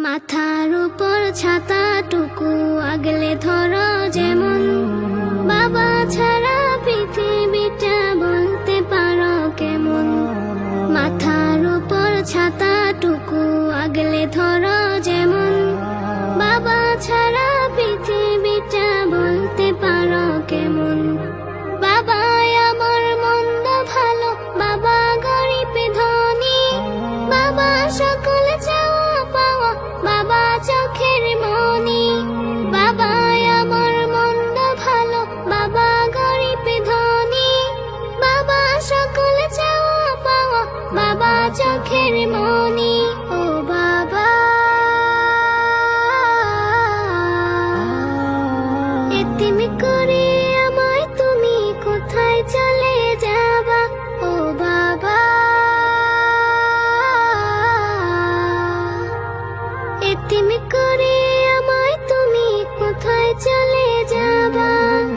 মাথার উপর ছাতাটুকু আগলে ধরো যেমন, বাবা ছাড়া পৃথিবীটা বলতে পারো কেমন। মাথার উপর ছাতাটুকু আগলে ধরো যেমন, বাবা ছাড়া পৃথিবীটা বলতে পারো কেমন। বাবা আমার মন্দ ভালো, বাবা গরিব ধনী, বাবা সকল চাওয়া পাওয়া, বাবা চোখের মনি। বাবা আমার মন্দ ভালো, বাবা গরিব ধনী, বাবা সকল চাওয়া পাওয়া, বাবা চোখের মনি। ও বাবা, এতিম করে আমায় তুমি কোথায় চলে যাবা। ও বাবা, এতিম করে